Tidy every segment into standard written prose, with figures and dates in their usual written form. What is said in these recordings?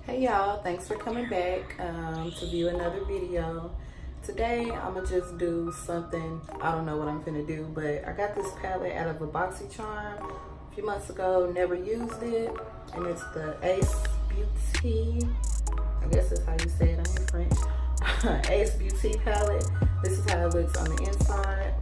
Hey y'all, thanks for coming back to view another video. Today I'm gonna just do something, I don't know what I'm gonna do, but I got this palette out of a BoxyCharm a few months ago, never used it, and it's the Ace Beauty, I guess that's how you say it, I'm in French. Ace Beauty palette. This is how it looks on the inside.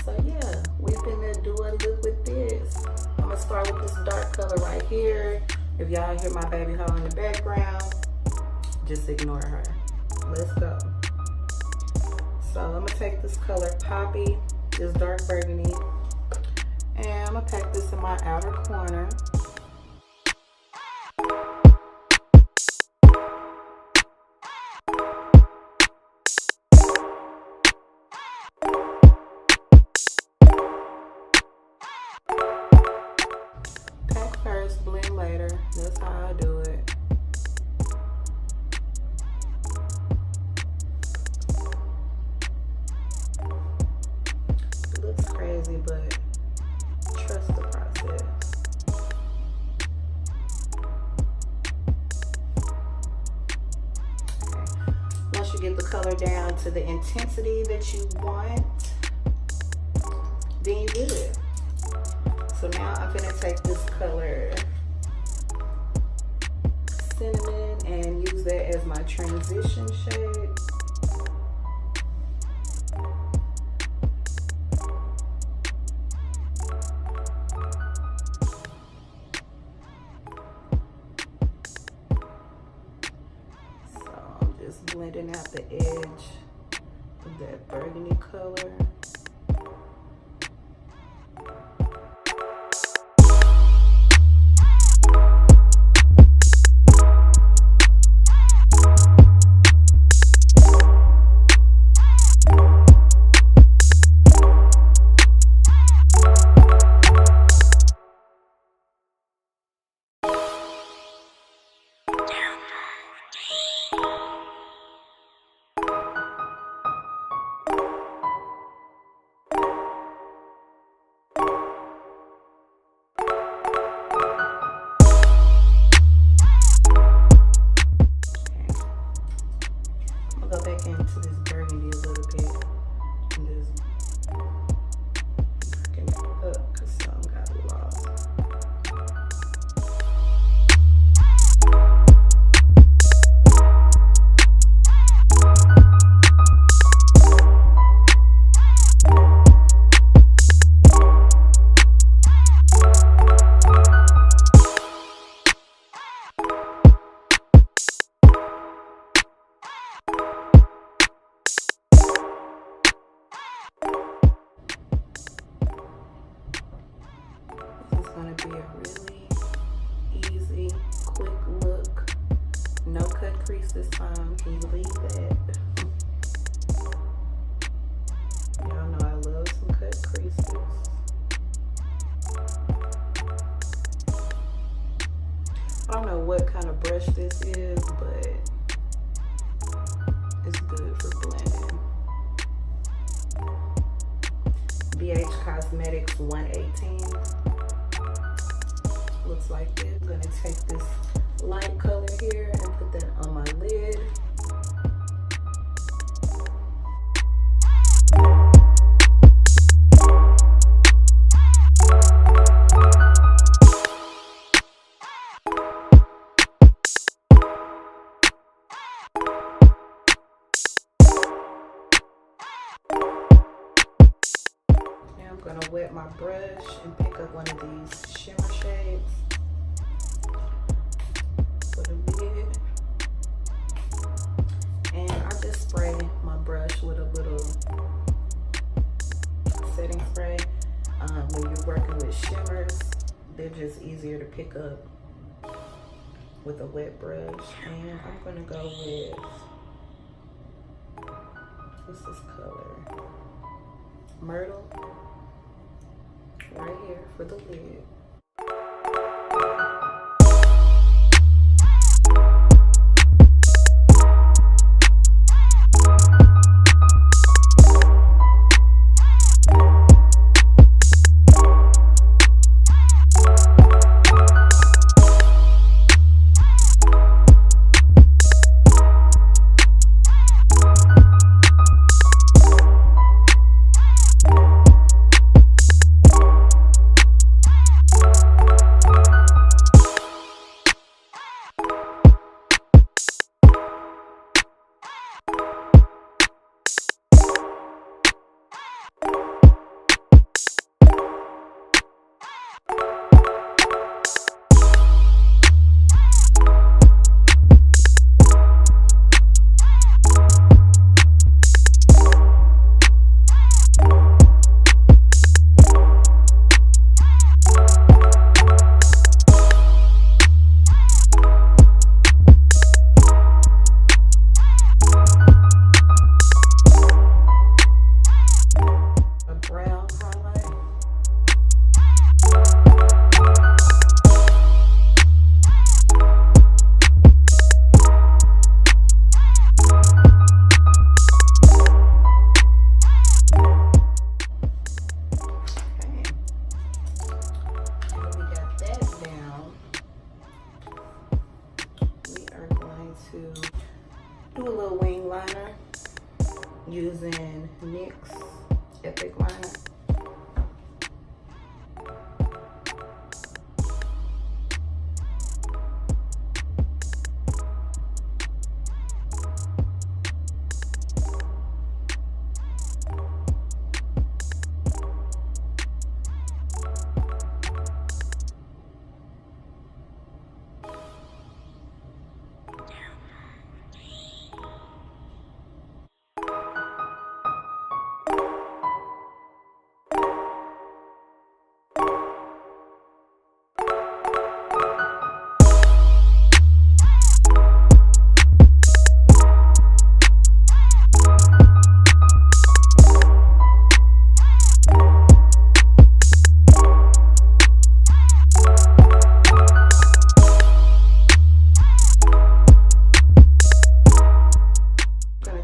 So yeah, we're gonna do a look with this. I'm gonna start with this dark color right here. If y'all hear my baby hoe in the background, just ignore her. Let's go. So I'm gonna take this color Poppy, this dark burgundy, and I'm gonna pack this in my outer corner. Pack first, blend later. That's how I do it. It looks crazy, but trust the process. Okay. Once you get the color down to the intensity that you want, then you do it. So now I'm gonna take this color Cinnamon and use that as my transition shade. So I'm just blending out the edge of that burgundy color. Go back into this burgundy a little bit and just bring it up because some got lost. Going to be a really easy, quick look. No cut crease this time. Can you believe that? Y'all know I love some cut creases. I don't know what kind of brush this is, but it's good for blending. BH Cosmetics 118. Looks like this. I'm gonna take this light color here and put that on my lid. Now I'm gonna wet my brush and pick up one of these shimmer shades. Put a lid. And I just spray my brush with a little setting spray. When you're working with shimmers, they're just easier to pick up with a wet brush. And I'm gonna go with, what's this color? Myrtle. Right here for the lid. do a little wing liner using NYX Epic Liner.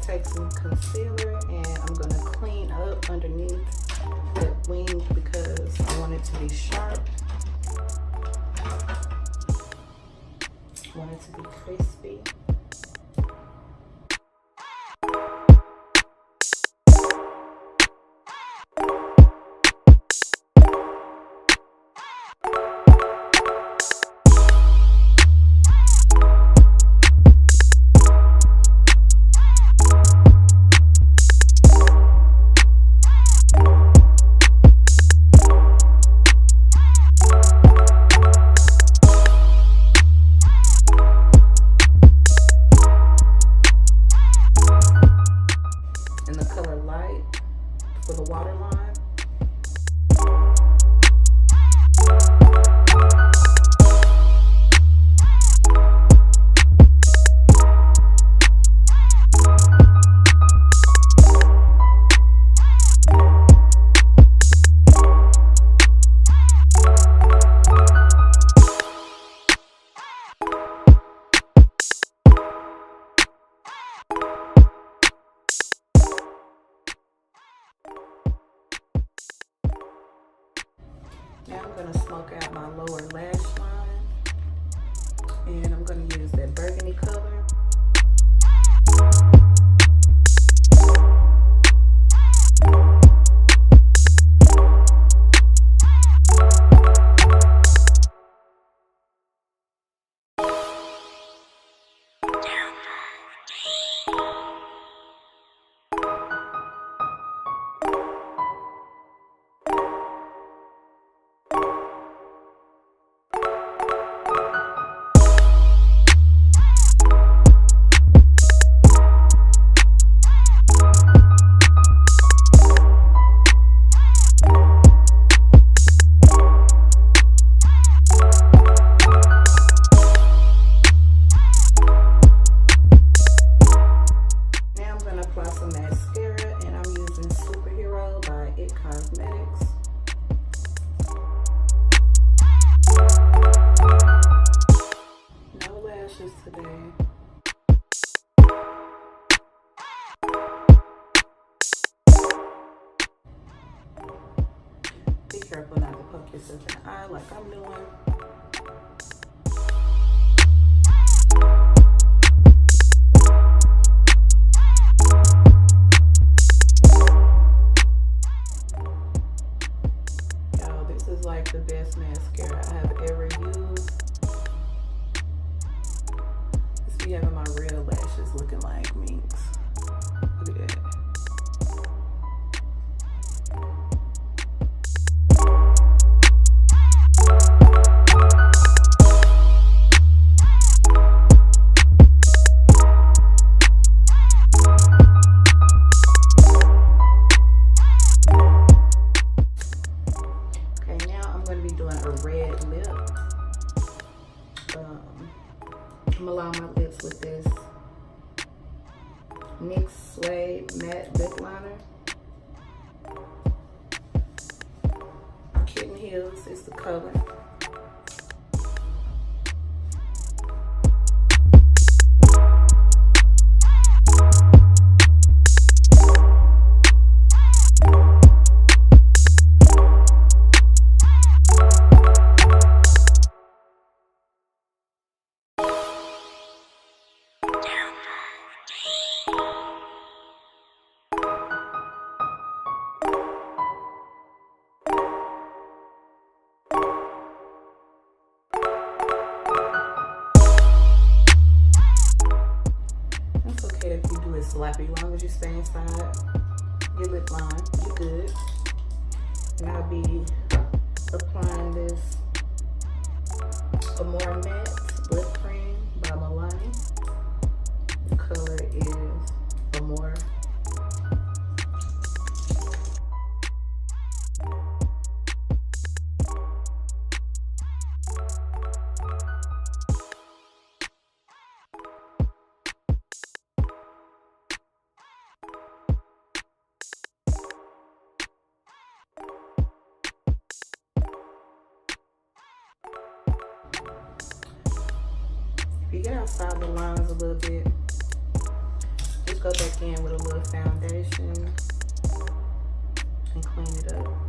Take some concealer and I'm going to clean up underneath that wing because I want it to be sharp. I want it to be crispy. In the color light for the waterline. Now I'm going to smoke out my lower lash line, and I'm going to use that burgundy color. Today. Be careful not to poke yourself in the eye like I'm doing. Yo, this is like the best mascara I have ever used. Be having my real lashes looking like minks. Look at that. Okay, now I'm going to be doing a red lip. I'm gonna line my lips with this NYX Suede Matte Lip Liner. Kitten Heels is the color. bit sloppy. As long as you stay inside your lip line, you're good. And I'll be applying this More Matte Lip Cream by Milani. The color is Amore. If you get outside the lines a little bit, just go back in with a little foundation and clean it up.